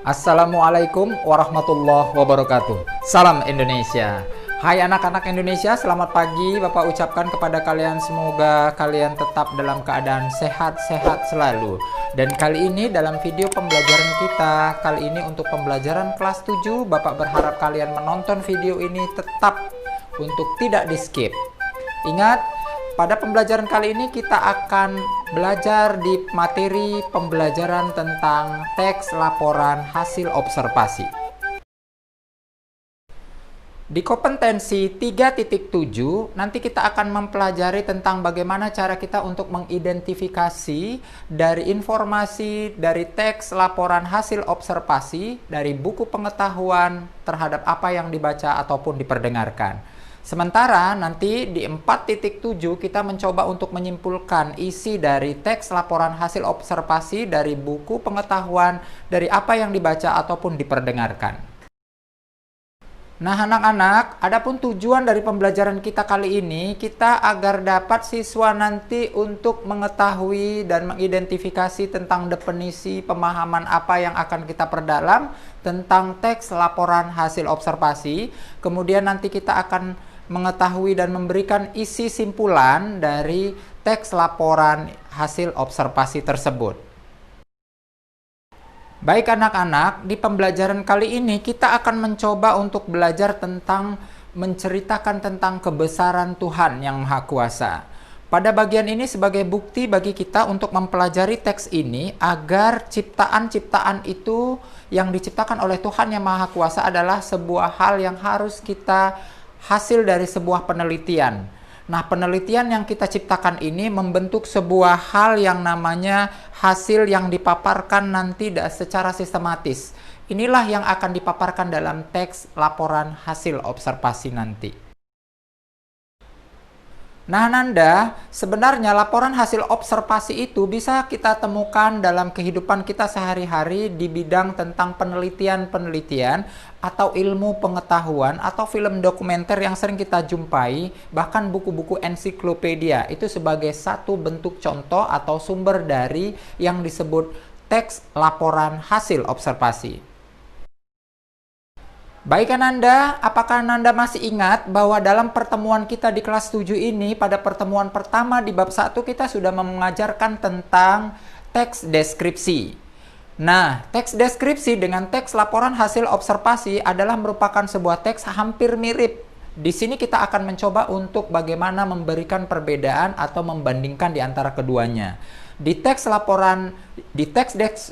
Assalamualaikum warahmatullahi wabarakatuh. Salam Indonesia. Hai anak-anak Indonesia, selamat pagi. Bapak ucapkan kepada kalian semoga kalian tetap dalam keadaan sehat-sehat selalu. Dan kali ini dalam video pembelajaran kita, kali ini untuk pembelajaran kelas 7, Bapak berharap kalian menonton video ini tetap untuk tidak di-skip. Ingat, pada pembelajaran kali ini kita akan belajar di materi pembelajaran tentang teks laporan hasil observasi. Di kompetensi 3.7 nanti kita akan mempelajari tentang bagaimana cara kita untuk mengidentifikasi dari informasi dari teks laporan hasil observasi dari buku pengetahuan terhadap apa yang dibaca ataupun diperdengarkan. Sementara nanti di 4.7 kita mencoba untuk menyimpulkan isi dari teks laporan hasil observasi dari buku pengetahuan dari apa yang dibaca ataupun diperdengarkan. Nah anak-anak, adapun tujuan dari pembelajaran kita kali ini, kita agar dapat siswa nanti untuk mengetahui dan mengidentifikasi tentang definisi pemahaman apa yang akan kita perdalam tentang teks laporan hasil observasi. Kemudian nanti kita akan mengetahui dan memberikan isi simpulan dari teks laporan hasil observasi tersebut. Baik anak-anak, di pembelajaran kali ini kita akan mencoba untuk belajar tentang menceritakan tentang kebesaran Tuhan yang Maha Kuasa. Pada bagian ini sebagai bukti bagi kita untuk mempelajari teks ini agar ciptaan-ciptaan itu yang diciptakan oleh Tuhan yang Maha Kuasa adalah sebuah hal yang harus kita hasil dari sebuah penelitian. Nah, penelitian yang kita ciptakan ini membentuk sebuah hal yang namanya hasil yang dipaparkan nanti secara sistematis. Inilah yang akan dipaparkan dalam teks laporan hasil observasi nanti. Nah, Nanda, sebenarnya laporan hasil observasi itu bisa kita temukan dalam kehidupan kita sehari-hari di bidang tentang penelitian-penelitian atau ilmu pengetahuan atau film dokumenter yang sering kita jumpai, bahkan buku-buku ensiklopedia itu sebagai satu bentuk contoh atau sumber dari yang disebut teks laporan hasil observasi. Baik Ananda, apakah Ananda masih ingat bahwa dalam pertemuan kita di kelas 7 ini, pada pertemuan pertama di bab 1 kita sudah mengajarkan tentang teks deskripsi. Nah, teks deskripsi dengan teks laporan hasil observasi adalah merupakan sebuah teks hampir mirip. Di sini kita akan mencoba untuk bagaimana memberikan perbedaan atau membandingkan di antara keduanya. Di teks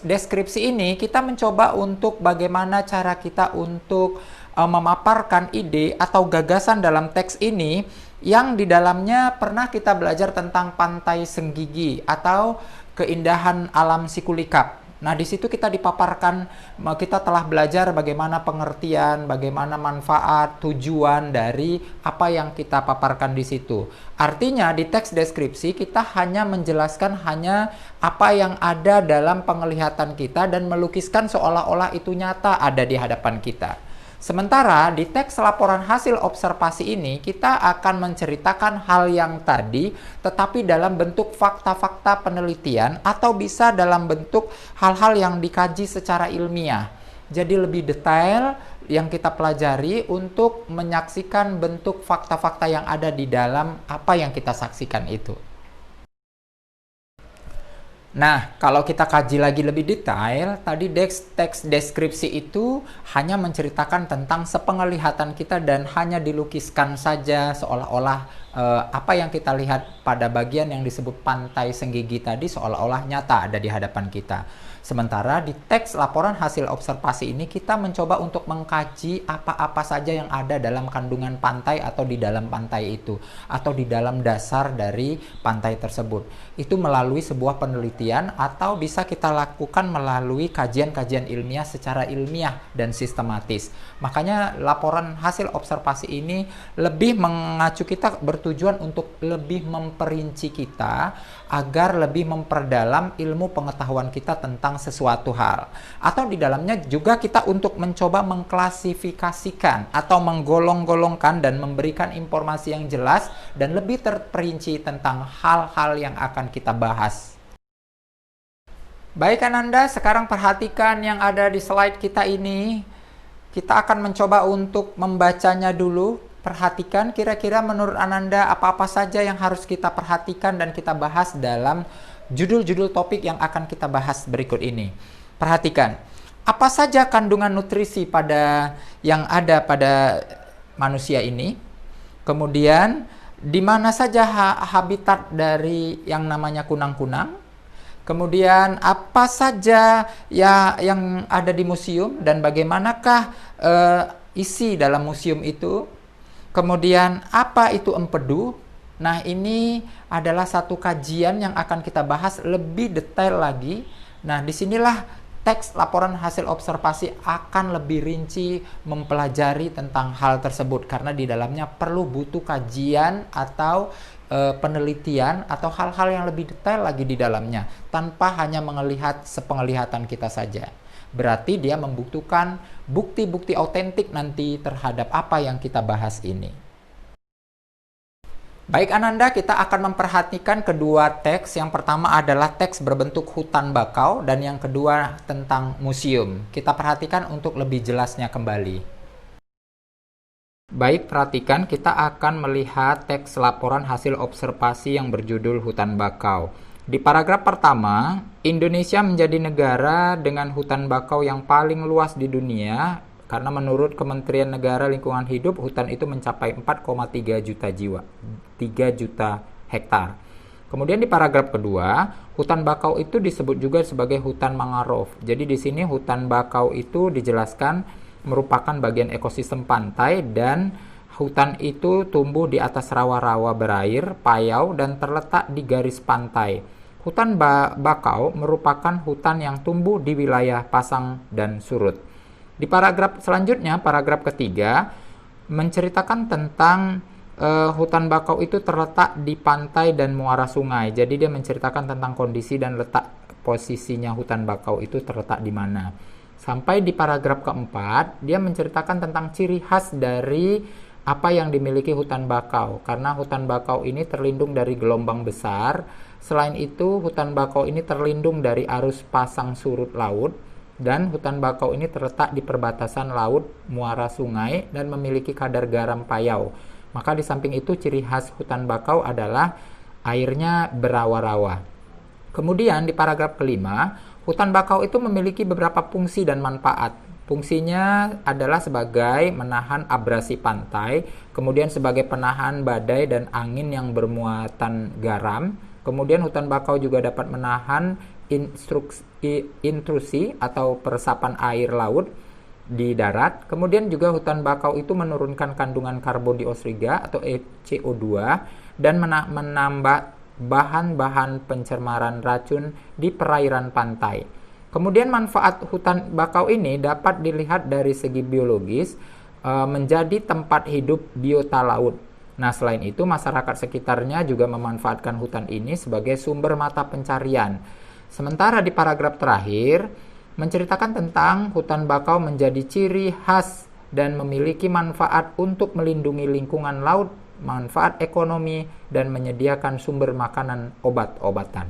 deskripsi ini kita mencoba untuk bagaimana cara kita untuk memaparkan ide atau gagasan dalam teks ini yang di dalamnya pernah kita belajar tentang Pantai Senggigi atau keindahan alam Sikulikap. Nah, di situ kita dipaparkan, kita telah belajar bagaimana pengertian, bagaimana manfaat, tujuan dari apa yang kita paparkan di situ. Artinya, di teks deskripsi kita hanya menjelaskan hanya apa yang ada dalam penglihatan kita dan melukiskan seolah-olah itu nyata ada di hadapan kita. Sementara di teks laporan hasil observasi ini kita akan menceritakan hal yang tadi tetapi dalam bentuk fakta-fakta penelitian atau bisa dalam bentuk hal-hal yang dikaji secara ilmiah. Jadi lebih detail yang kita pelajari untuk menyaksikan bentuk fakta-fakta yang ada di dalam apa yang kita saksikan itu. Nah, kalau kita kaji lagi lebih detail, tadi teks deskripsi itu hanya menceritakan tentang sepenglihatan kita dan hanya dilukiskan saja seolah-olah apa yang kita lihat pada bagian yang disebut Pantai Senggigi tadi seolah-olah nyata ada di hadapan kita. Sementara di teks laporan hasil observasi ini kita mencoba untuk mengkaji apa-apa saja yang ada dalam kandungan pantai atau di dalam pantai itu atau di dalam dasar dari pantai tersebut. Itu melalui sebuah penelitian atau bisa kita lakukan melalui kajian-kajian ilmiah secara ilmiah dan sistematis. Makanya laporan hasil observasi ini lebih mengacu kita bertujuan untuk lebih memperinci kita agar lebih memperdalam ilmu pengetahuan kita tentang sesuatu hal. Atau di dalamnya juga kita untuk mencoba mengklasifikasikan atau menggolong-golongkan dan memberikan informasi yang jelas dan lebih terperinci tentang hal-hal yang akan kita bahas. Baik Ananda, sekarang perhatikan yang ada di slide kita ini. Kita akan mencoba untuk membacanya dulu. Perhatikan kira-kira menurut Ananda apa-apa saja yang harus kita perhatikan dan kita bahas dalam judul-judul topik yang akan kita bahas berikut ini. Perhatikan, apa saja kandungan nutrisi yang ada pada manusia ini. Kemudian, di mana saja habitat dari yang namanya kunang-kunang. Kemudian apa saja yang ada di museum dan bagaimanakah isi dalam museum itu. Kemudian apa itu empedu. Nah, ini adalah satu kajian yang akan kita bahas lebih detail lagi. Nah, disinilah teks laporan hasil observasi akan lebih rinci mempelajari tentang hal tersebut, karena di dalamnya butuh kajian atau penelitian atau hal-hal yang lebih detail lagi di dalamnya, tanpa hanya melihat sepenglihatan kita saja. Berarti dia membutuhkan bukti-bukti autentik nanti terhadap apa yang kita bahas ini. Baik Ananda, kita akan memperhatikan kedua teks. Yang pertama adalah teks berbentuk hutan bakau dan yang kedua tentang museum. Kita perhatikan untuk lebih jelasnya kembali. Baik, perhatikan, kita akan melihat teks laporan hasil observasi yang berjudul hutan bakau. Di paragraf pertama, Indonesia menjadi negara dengan hutan bakau yang paling luas di dunia, karena menurut Kementerian Negara Lingkungan Hidup, hutan itu mencapai 4,3 juta jiwa, 3 juta hektar. Kemudian di paragraf kedua, hutan bakau itu disebut juga sebagai hutan mangrove. Jadi di sini hutan bakau itu dijelaskan merupakan bagian ekosistem pantai dan hutan itu tumbuh di atas rawa-rawa berair, payau, dan terletak di garis pantai. Hutan bakau merupakan hutan yang tumbuh di wilayah pasang dan surut. Di paragraf selanjutnya, paragraf ketiga, menceritakan tentang hutan bakau itu terletak di pantai dan muara sungai. Jadi dia menceritakan tentang kondisi dan letak posisinya hutan bakau itu terletak di mana. Sampai di paragraf keempat, dia menceritakan tentang ciri khas dari apa yang dimiliki hutan bakau. Karena hutan bakau ini terlindung dari gelombang besar. Selain itu, hutan bakau ini terlindung dari arus pasang surut laut. Dan hutan bakau ini terletak di perbatasan laut, muara sungai, dan memiliki kadar garam payau. Maka di samping itu, ciri khas hutan bakau adalah airnya berawa-rawa. Kemudian di paragraf kelima, hutan bakau itu memiliki beberapa fungsi dan manfaat. Fungsinya adalah sebagai menahan abrasi pantai, kemudian sebagai penahan badai dan angin yang bermuatan garam. Kemudian hutan bakau juga dapat menahan intrusi atau peresapan air laut di darat. Kemudian juga hutan bakau itu menurunkan kandungan karbon dioksida atau CO2 dan menambah bahan-bahan pencemaran racun di perairan pantai. Kemudian manfaat hutan bakau ini dapat dilihat dari segi biologis, menjadi tempat hidup biota laut. Nah, selain itu masyarakat sekitarnya juga memanfaatkan hutan ini sebagai sumber mata pencarian. Sementara di paragraf terakhir menceritakan tentang hutan bakau menjadi ciri khas dan memiliki manfaat untuk melindungi lingkungan laut, manfaat ekonomi, dan menyediakan sumber makanan obat-obatan.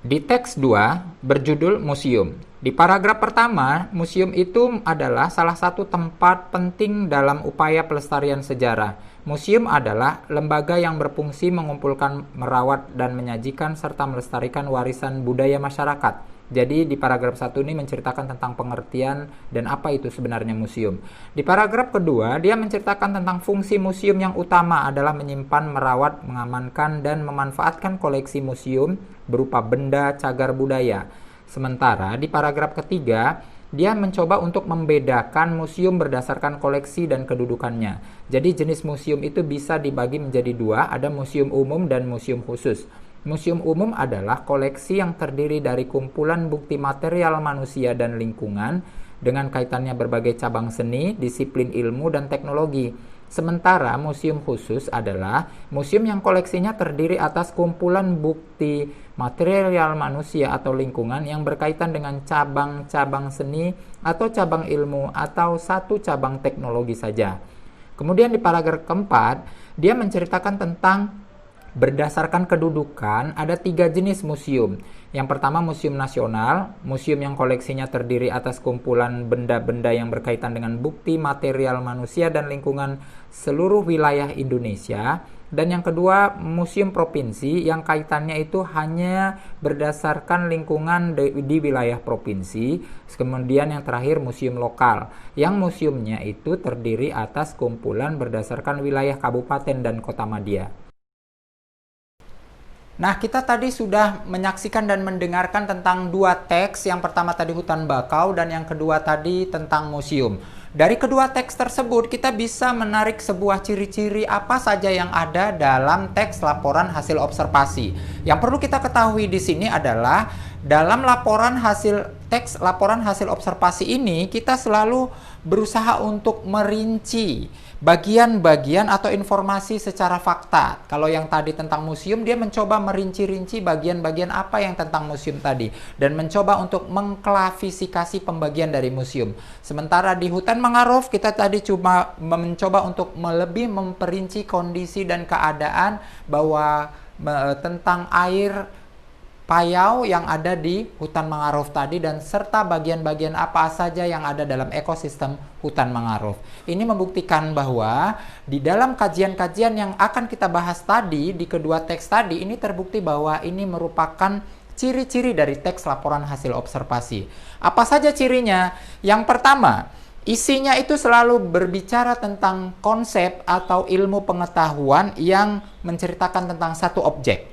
Di teks 2 berjudul Museum. Di paragraf pertama, museum itu adalah salah satu tempat penting dalam upaya pelestarian sejarah. Museum adalah lembaga yang berfungsi mengumpulkan, merawat, dan menyajikan serta melestarikan warisan budaya masyarakat. Jadi di paragraf 1 ini menceritakan tentang pengertian dan apa itu sebenarnya museum. Di paragraf kedua, dia menceritakan tentang fungsi museum yang utama adalah menyimpan, merawat, mengamankan, dan memanfaatkan koleksi museum berupa benda cagar budaya. Sementara di paragraf ketiga, dia mencoba untuk membedakan museum berdasarkan koleksi dan kedudukannya. Jadi jenis museum itu bisa dibagi menjadi dua, ada museum umum dan museum khusus. Museum umum adalah koleksi yang terdiri dari kumpulan bukti material manusia dan lingkungan dengan kaitannya berbagai cabang seni, disiplin ilmu, dan teknologi. Sementara museum khusus adalah museum yang koleksinya terdiri atas kumpulan bukti material manusia atau lingkungan yang berkaitan dengan cabang-cabang seni atau cabang ilmu atau satu cabang teknologi saja. Kemudian di paragraf keempat, dia menceritakan tentang Berdasarkan kedudukan, ada 3 jenis museum. Yang pertama museum nasional, museum yang koleksinya terdiri atas kumpulan benda-benda yang berkaitan dengan bukti material manusia dan lingkungan seluruh wilayah Indonesia. Dan yang kedua, museum provinsi yang kaitannya itu hanya berdasarkan lingkungan di wilayah provinsi. Kemudian yang terakhir, museum lokal, yang museumnya itu terdiri atas kumpulan berdasarkan wilayah kabupaten dan kota madya. Nah, kita tadi sudah menyaksikan dan mendengarkan tentang 2 teks. Yang pertama tadi hutan bakau dan yang kedua tadi tentang museum. Dari kedua teks tersebut, kita bisa menarik sebuah ciri-ciri apa saja yang ada dalam teks laporan hasil observasi. Yang perlu kita ketahui di sini adalah dalam teks laporan hasil observasi ini, kita selalu berusaha untuk merinci bagian-bagian atau informasi secara fakta. Kalau yang tadi tentang museum, dia mencoba merinci-rinci bagian-bagian apa yang tentang museum tadi dan mencoba untuk mengklasifikasi pembagian dari museum. Sementara di hutan mangrove, kita tadi cuma mencoba untuk lebih memperinci kondisi dan keadaan bahwa tentang air payau yang ada di hutan mangrove tadi dan serta bagian-bagian apa saja yang ada dalam ekosistem hutan mangrove. Ini membuktikan bahwa di dalam kajian-kajian yang akan kita bahas tadi di kedua teks tadi, ini terbukti bahwa ini merupakan ciri-ciri dari teks laporan hasil observasi. Apa saja cirinya? Yang pertama, isinya itu selalu berbicara tentang konsep atau ilmu pengetahuan yang menceritakan tentang satu objek.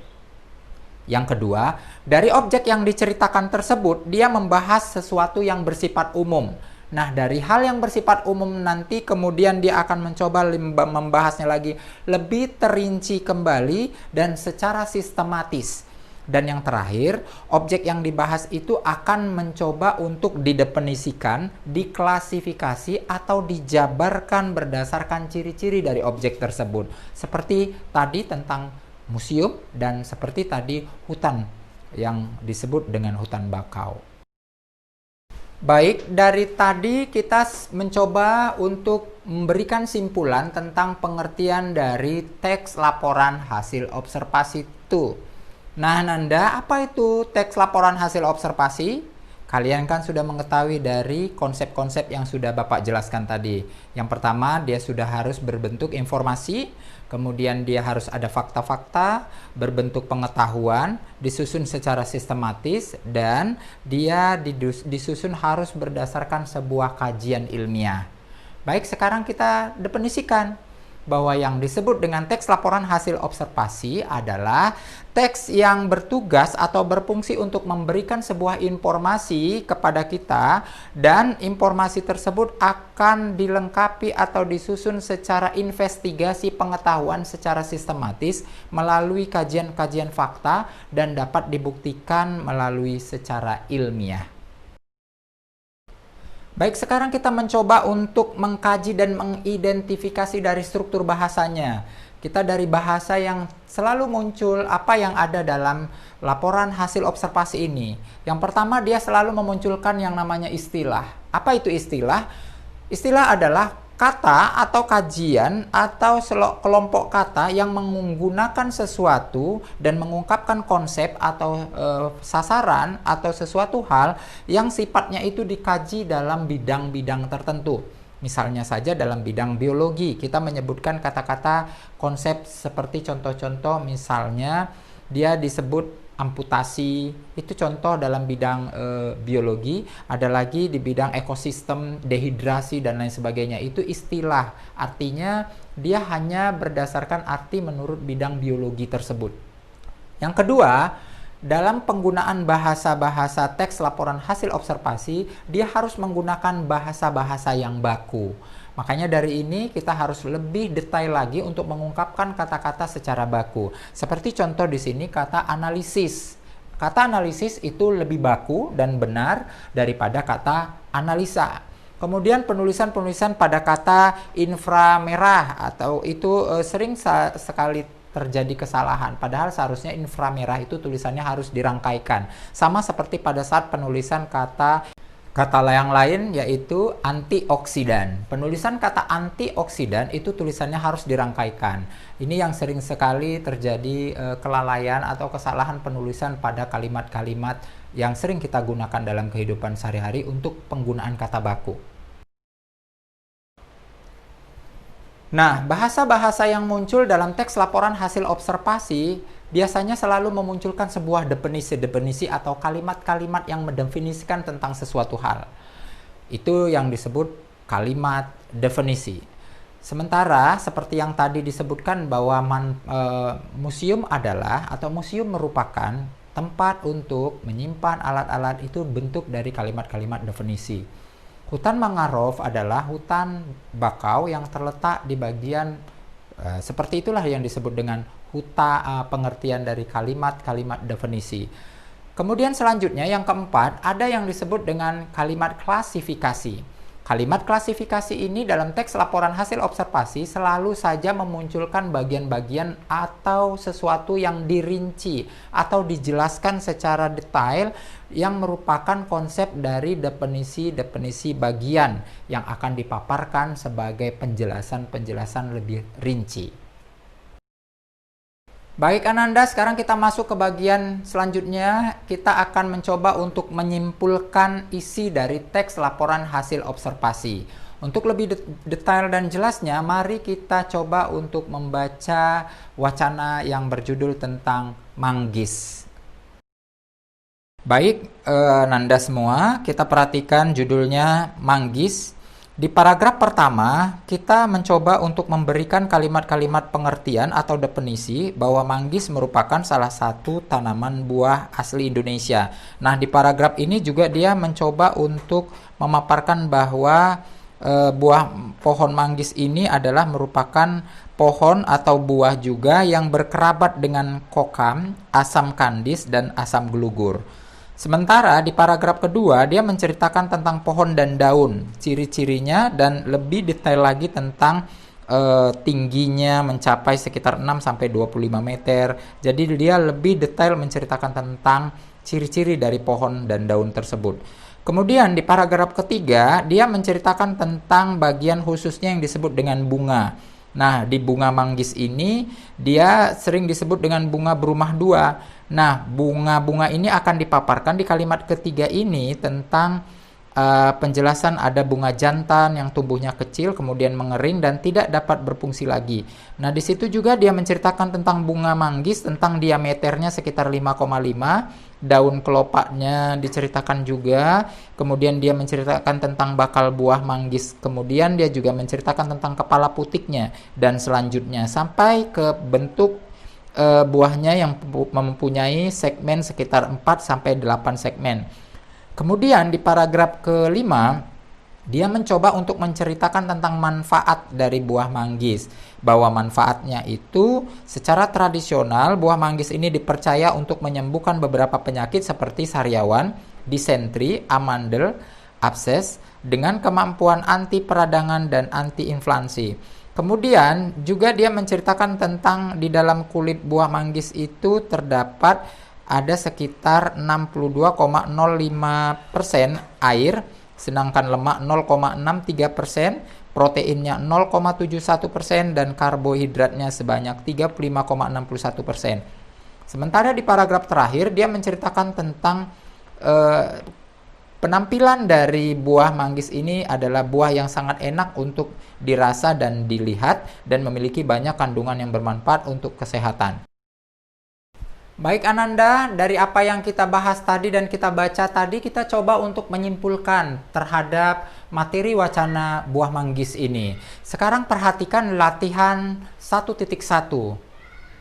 Yang kedua, dari objek yang diceritakan tersebut, dia membahas sesuatu yang bersifat umum. Nah, dari hal yang bersifat umum nanti kemudian dia akan mencoba membahasnya lagi lebih terinci kembali dan secara sistematis. Dan yang terakhir, objek yang dibahas itu akan mencoba untuk didefinisikan, diklasifikasi, atau dijabarkan berdasarkan ciri-ciri dari objek tersebut. Seperti tadi tentang museum dan seperti tadi hutan yang disebut dengan hutan bakau. Baik, dari tadi kita mencoba untuk memberikan simpulan tentang pengertian dari teks laporan hasil observasi itu. Nah, Nanda, apa itu teks laporan hasil observasi? Kalian kan sudah mengetahui dari konsep-konsep yang sudah Bapak jelaskan tadi. Yang pertama, dia sudah harus berbentuk informasi, kemudian dia harus ada fakta-fakta, berbentuk pengetahuan, disusun secara sistematis, dan dia disusun harus berdasarkan sebuah kajian ilmiah. Baik, sekarang kita definisikan bahwa yang disebut dengan teks laporan hasil observasi adalah teks yang bertugas atau berfungsi untuk memberikan sebuah informasi kepada kita dan informasi tersebut akan dilengkapi atau disusun secara investigasi pengetahuan secara sistematis melalui kajian-kajian fakta dan dapat dibuktikan melalui secara ilmiah. Baik, sekarang kita mencoba untuk mengkaji dan mengidentifikasi dari struktur bahasanya. Kita dari bahasa yang selalu muncul apa yang ada dalam laporan hasil observasi ini. Yang pertama, dia selalu memunculkan yang namanya istilah. Apa itu istilah? Istilah adalah kata atau kajian atau kelompok kata yang menggunakan sesuatu dan mengungkapkan konsep atau sasaran atau sesuatu hal yang sifatnya itu dikaji dalam bidang-bidang tertentu. Misalnya saja dalam bidang biologi, kita menyebutkan kata-kata konsep seperti contoh-contoh, misalnya dia disebut amputasi, itu contoh dalam bidang biologi. Ada lagi di bidang ekosistem, dehidrasi dan lain sebagainya, itu istilah. Artinya dia hanya berdasarkan arti menurut bidang biologi tersebut. Yang kedua, dalam penggunaan bahasa-bahasa teks laporan hasil observasi, dia harus menggunakan bahasa-bahasa yang baku. Makanya dari ini kita harus lebih detail lagi untuk mengungkapkan kata-kata secara baku. Seperti contoh di sini kata analisis. Kata analisis itu lebih baku dan benar daripada kata analisa. Kemudian penulisan-penulisan pada kata inframerah atau itu sering sekali terjadi kesalahan. Padahal seharusnya inframerah itu tulisannya harus dirangkaikan. Sama seperti pada saat penulisan kata Kata yang lain yaitu antioksidan. Penulisan kata antioksidan itu tulisannya harus dirangkaikan. Ini yang sering sekali terjadi kelalaian atau kesalahan penulisan pada kalimat-kalimat yang sering kita gunakan dalam kehidupan sehari-hari untuk penggunaan kata baku. Nah, bahasa-bahasa yang muncul dalam teks laporan hasil observasi biasanya selalu memunculkan sebuah definisi-definisi atau kalimat-kalimat yang mendefinisikan tentang sesuatu hal. Itu yang disebut kalimat definisi. Sementara seperti yang tadi disebutkan bahwa museum adalah atau museum merupakan tempat untuk menyimpan alat-alat, itu bentuk dari kalimat-kalimat definisi. Hutan mangrove adalah hutan bakau yang terletak di bagian seperti itulah yang disebut dengan pengertian dari kalimat-kalimat definisi. Kemudian selanjutnya yang keempat, ada yang disebut dengan kalimat klasifikasi. Kalimat klasifikasi ini dalam teks laporan hasil observasi selalu saja memunculkan bagian-bagian atau sesuatu yang dirinci atau dijelaskan secara detail yang merupakan konsep dari definisi-definisi bagian yang akan dipaparkan sebagai penjelasan-penjelasan lebih rinci. Baik Ananda, sekarang kita masuk ke bagian selanjutnya. Kita akan mencoba untuk menyimpulkan isi dari teks laporan hasil observasi. Untuk lebih detail dan jelasnya, mari kita coba untuk membaca wacana yang berjudul tentang manggis. Baik, Nanda semua, kita perhatikan judulnya manggis. Di paragraf pertama, kita mencoba untuk memberikan kalimat-kalimat pengertian atau definisi bahwa manggis merupakan salah satu tanaman buah asli Indonesia. Nah, di paragraf ini juga dia mencoba untuk memaparkan bahwa buah pohon manggis ini adalah merupakan pohon atau buah juga yang berkerabat dengan kokam, asam kandis, dan asam gelugur. Sementara di paragraf kedua, dia menceritakan tentang pohon dan daun, ciri-cirinya, dan lebih detail lagi tentang tingginya mencapai sekitar 6-25 meter. Jadi dia lebih detail menceritakan tentang ciri-ciri dari pohon dan daun tersebut. Kemudian di paragraf ketiga, dia menceritakan tentang bagian khususnya yang disebut dengan bunga. Nah, di bunga manggis ini, dia sering disebut dengan bunga berumah dua. Nah, bunga-bunga ini akan dipaparkan di kalimat ketiga ini tentang penjelasan ada bunga jantan yang tumbuhnya kecil, kemudian mengering dan tidak dapat berfungsi lagi. Nah, di situ juga dia menceritakan tentang bunga manggis, tentang diameternya sekitar 5,5, daun kelopaknya diceritakan juga, kemudian dia menceritakan tentang bakal buah manggis, kemudian dia juga menceritakan tentang kepala putiknya, dan selanjutnya sampai ke bentuk buahnya yang mempunyai segmen sekitar 4-8 segmen. Kemudian di paragraf kelima, dia mencoba untuk menceritakan tentang manfaat dari buah manggis. Bahwa manfaatnya itu secara tradisional buah manggis ini dipercaya untuk menyembuhkan beberapa penyakit seperti sariawan, disentri, amandel, abses, dengan kemampuan anti peradangan dan anti inflamasi. Kemudian juga dia menceritakan tentang di dalam kulit buah manggis itu terdapat ada sekitar 62,05% air, sedangkan lemak 0,63%, proteinnya 0,71%, dan karbohidratnya sebanyak 35,61%. Sementara di paragraf terakhir, dia menceritakan tentang penampilan dari buah manggis ini adalah buah yang sangat enak untuk dirasa dan dilihat, dan memiliki banyak kandungan yang bermanfaat untuk kesehatan. Baik Ananda, dari apa yang kita bahas tadi dan kita baca tadi, kita coba untuk menyimpulkan terhadap materi wacana buah manggis ini. Sekarang perhatikan latihan 1.1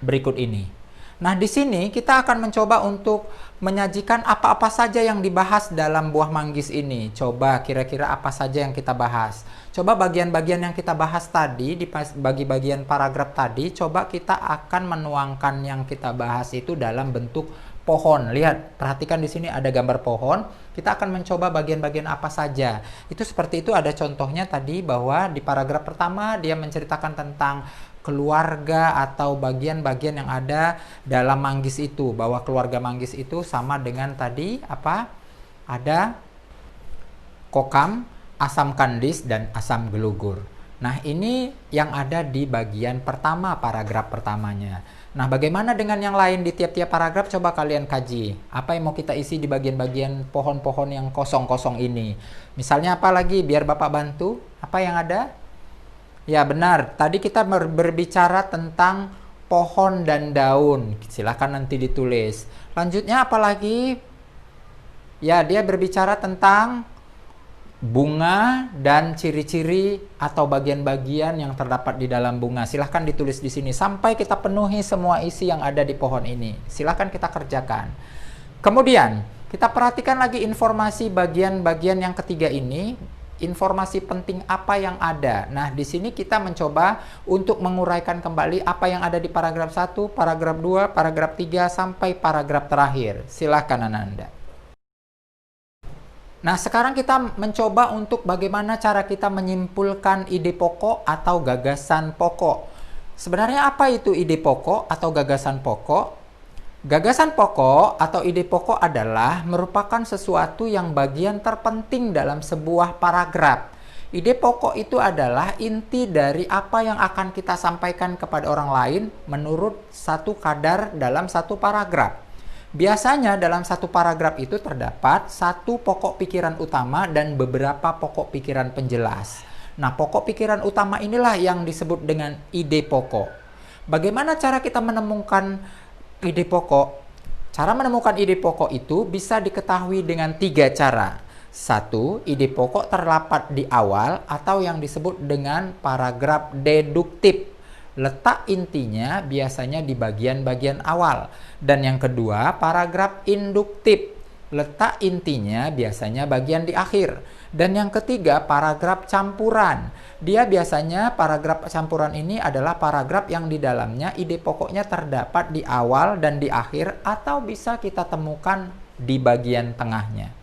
berikut ini. Nah, di sini kita akan mencoba untuk menyajikan apa-apa saja yang dibahas dalam buah manggis ini. Coba kira-kira apa saja yang kita bahas. Coba bagian-bagian yang kita bahas tadi, bagi bagian paragraf tadi, coba kita akan menuangkan yang kita bahas itu dalam bentuk pohon. Lihat, perhatikan di sini ada gambar pohon. Kita akan mencoba bagian-bagian apa saja. Itu seperti itu, ada contohnya tadi bahwa di paragraf pertama dia menceritakan tentang keluarga atau bagian-bagian yang ada dalam manggis itu, bahwa keluarga manggis itu sama dengan tadi apa? Ada kokam, asam kandis, dan asam gelugur. Nah, ini yang ada di bagian pertama, paragraf pertamanya. Nah, bagaimana dengan yang lain di tiap-tiap paragraf? Coba kalian kaji. Apa yang mau kita isi di bagian-bagian pohon-pohon yang kosong-kosong ini? Misalnya apa lagi? Biar Bapak bantu. Apa yang ada? Ya, benar. Tadi kita berbicara tentang pohon dan daun. Silahkan nanti ditulis. Lanjutnya apa lagi? Ya, dia berbicara tentang bunga dan ciri-ciri atau bagian-bagian yang terdapat di dalam bunga. Silahkan ditulis di sini sampai kita penuhi semua isi yang ada di pohon ini. Silahkan kita kerjakan. Kemudian kita perhatikan lagi informasi bagian-bagian yang ketiga ini. Informasi penting apa yang ada. Nah, di sini kita mencoba untuk menguraikan kembali apa yang ada di paragraf 1, paragraf 2, paragraf 3 sampai paragraf terakhir. Silahkan Ananda. Nah, sekarang kita mencoba untuk bagaimana cara kita menyimpulkan ide pokok atau gagasan pokok. Sebenarnya apa itu ide pokok atau gagasan pokok? Gagasan pokok atau ide pokok adalah merupakan sesuatu yang bagian terpenting dalam sebuah paragraf. Ide pokok itu adalah inti dari apa yang akan kita sampaikan kepada orang lain menurut satu kadar dalam satu paragraf. Biasanya dalam satu paragraf itu terdapat satu pokok pikiran utama dan beberapa pokok pikiran penjelas. Nah, pokok pikiran utama inilah yang disebut dengan ide pokok. Bagaimana cara kita menemukan ide pokok? Cara menemukan ide pokok itu bisa diketahui dengan 3 cara. 1. Ide pokok terdapat di awal atau yang disebut dengan paragraf deduktif. Letak intinya biasanya di bagian-bagian awal. Dan yang kedua, paragraf induktif. Letak intinya biasanya bagian di akhir. Dan yang ketiga, paragraf campuran. Dia biasanya paragraf campuran ini adalah paragraf yang di dalamnya ide pokoknya terdapat di awal dan di akhir atau bisa kita temukan di bagian tengahnya.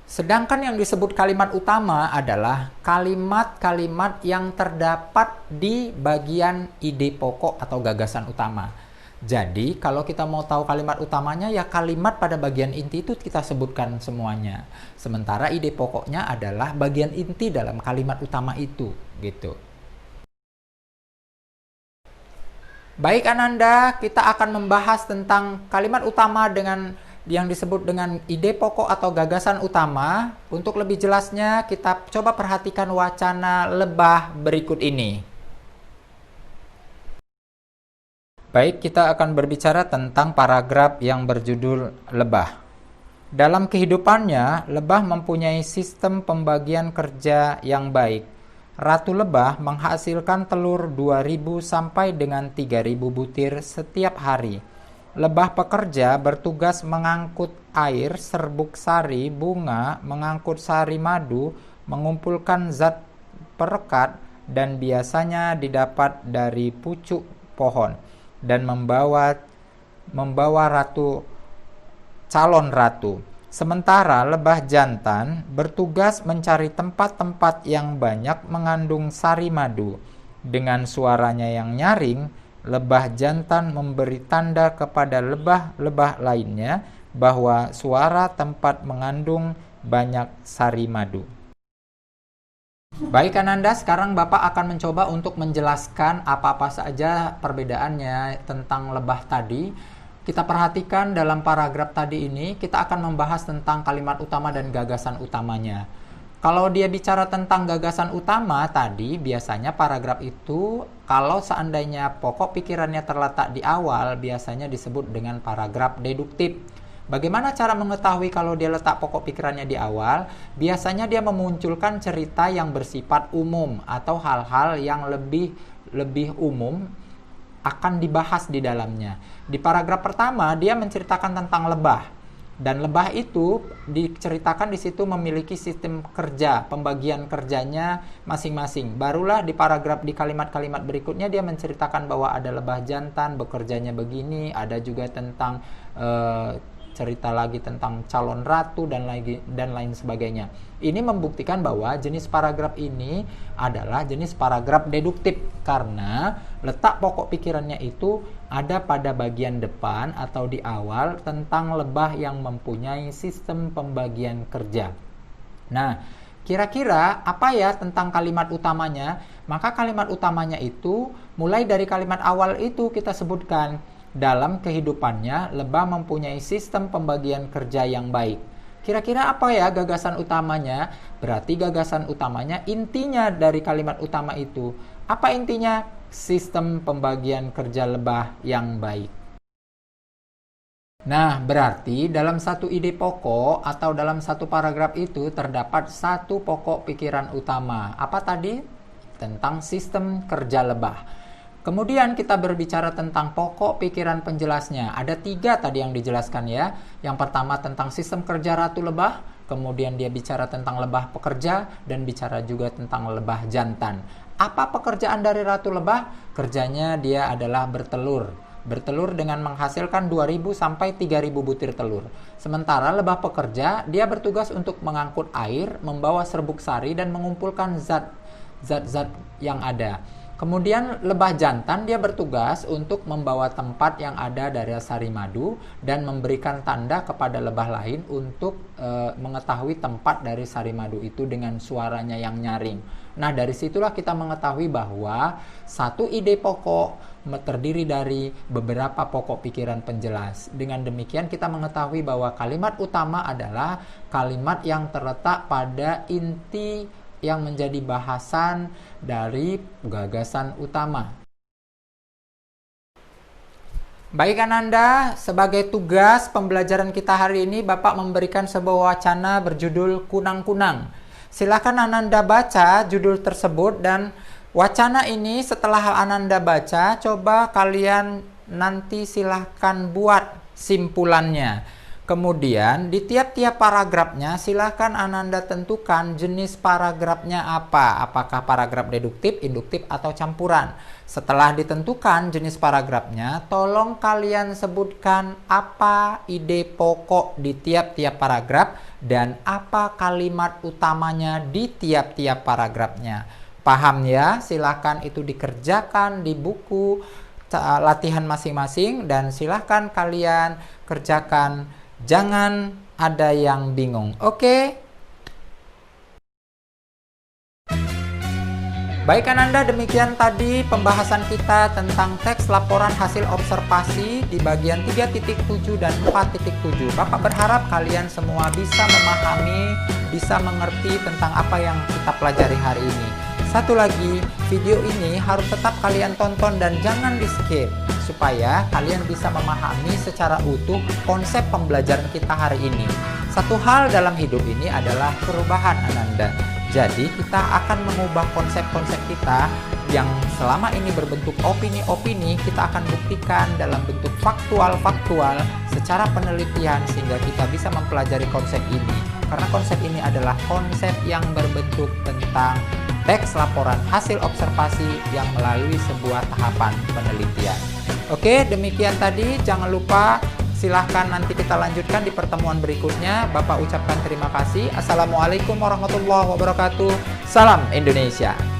Sedangkan yang disebut kalimat utama adalah kalimat-kalimat yang terdapat di bagian ide pokok atau gagasan utama. Jadi, kalau kita mau tahu kalimat utamanya, ya kalimat pada bagian inti itu kita sebutkan semuanya. Sementara ide pokoknya adalah bagian inti dalam kalimat utama itu, gitu. Baik Ananda, kita akan membahas tentang kalimat utama dengan yang disebut dengan ide pokok atau gagasan utama. Untuk lebih jelasnya, kita coba perhatikan wacana lebah berikut ini. Baik, kita akan berbicara tentang paragraf yang berjudul lebah. Dalam kehidupannya, lebah mempunyai sistem pembagian kerja yang baik. Ratu lebah menghasilkan telur 2.000 sampai dengan 3.000 butir setiap hari. Lebah pekerja bertugas mengangkut air, serbuk sari, bunga, mengangkut sari madu, mengumpulkan zat perekat, dan biasanya didapat dari pucuk pohon, dan membawa calon ratu. Sementara lebah jantan bertugas mencari tempat-tempat yang banyak mengandung sari madu. Dengan suaranya yang nyaring, lebah jantan memberi tanda kepada lebah-lebah lainnya bahwa suara tempat mengandung banyak sari madu. Baik Ananda, sekarang Bapak akan mencoba untuk menjelaskan apa-apa saja perbedaannya tentang lebah tadi. Kita perhatikan dalam paragraf tadi ini, kita akan membahas tentang kalimat utama dan gagasan utamanya. Kalau dia bicara tentang gagasan utama tadi, biasanya paragraf itu kalau seandainya pokok pikirannya terletak di awal, biasanya disebut dengan paragraf deduktif. Bagaimana cara mengetahui kalau dia letak pokok pikirannya di awal? Biasanya dia memunculkan cerita yang bersifat umum atau hal-hal yang lebih umum akan dibahas di dalamnya. Di paragraf pertama dia menceritakan tentang lebah. Dan lebah itu diceritakan di situ memiliki sistem kerja, pembagian kerjanya masing-masing. Barulah di paragraf di kalimat-kalimat berikutnya dia menceritakan bahwa ada lebah jantan bekerjanya begini, ada juga tentang cerita lagi tentang calon ratu dan lain sebagainya. Ini membuktikan bahwa jenis paragraf ini adalah jenis paragraf deduktif karena letak pokok pikirannya itu ada pada bagian depan atau di awal tentang lebah yang mempunyai sistem pembagian kerja. Nah, kira-kira apa ya tentang kalimat utamanya? Maka kalimat utamanya itu mulai dari kalimat awal itu kita sebutkan. Dalam kehidupannya, lebah mempunyai sistem pembagian kerja yang baik. Kira-kira apa ya gagasan utamanya? Berarti gagasan utamanya, intinya dari kalimat utama itu. Apa intinya? Sistem pembagian kerja lebah yang baik. Nah, berarti dalam satu ide pokok atau dalam satu paragraf itu terdapat satu pokok pikiran utama. Apa tadi? Tentang sistem kerja lebah. Kemudian kita berbicara tentang pokok pikiran penjelasnya. Ada 3 tadi yang dijelaskan ya. Yang pertama tentang sistem kerja ratu lebah. Kemudian dia bicara tentang lebah pekerja dan bicara juga tentang lebah jantan. Apa pekerjaan dari ratu lebah? Kerjanya dia adalah bertelur. Bertelur dengan menghasilkan 2.000 sampai 3.000 butir telur. Sementara lebah pekerja, dia bertugas untuk mengangkut air, membawa serbuk sari dan mengumpulkan zat-zat yang ada. Kemudian lebah jantan dia bertugas untuk membawa tempat yang ada dari sari madu dan memberikan tanda kepada lebah lain untuk mengetahui tempat dari sari madu itu dengan suaranya yang nyaring. Nah, dari situlah kita mengetahui bahwa satu ide pokok terdiri dari beberapa pokok pikiran penjelas. Dengan demikian kita mengetahui bahwa kalimat utama adalah kalimat yang terletak pada inti yang menjadi bahasan dari gagasan utama. Baik Ananda, sebagai tugas pembelajaran kita hari ini Bapak memberikan sebuah wacana berjudul Kunang-Kunang. Silakan Ananda baca judul tersebut dan wacana ini setelah Ananda baca, coba kalian nanti silahkan buat simpulannya. Kemudian di tiap-tiap paragrafnya silahkan Ananda tentukan jenis paragrafnya apa. Apakah paragraf deduktif, induktif, atau campuran. Setelah ditentukan jenis paragrafnya, tolong kalian sebutkan apa ide pokok di tiap-tiap paragraf dan apa kalimat utamanya di tiap-tiap paragrafnya. Paham ya? Silahkan itu dikerjakan di buku latihan masing-masing dan silahkan kalian kerjakan. Jangan ada yang bingung. Oke? Baik Ananda, demikian tadi pembahasan kita tentang teks laporan hasil observasi di bagian 3.7 dan 4.7. Bapak berharap kalian semua bisa memahami, bisa mengerti tentang apa yang kita pelajari hari ini. Satu lagi, video ini harus tetap kalian tonton dan jangan di-skip supaya kalian bisa memahami secara utuh konsep pembelajaran kita hari ini. Satu hal dalam hidup ini adalah perubahan Ananda. Jadi kita akan mengubah konsep-konsep kita yang selama ini berbentuk opini-opini, kita akan buktikan dalam bentuk faktual-faktual secara penelitian sehingga kita bisa mempelajari konsep ini. Karena konsep ini adalah konsep yang berbentuk tentang teks laporan hasil observasi yang melalui sebuah tahapan penelitian. Oke, demikian tadi. Jangan lupa silahkan nanti kita lanjutkan di pertemuan berikutnya. Bapak ucapkan terima kasih. Assalamualaikum warahmatullahi wabarakatuh. Salam Indonesia.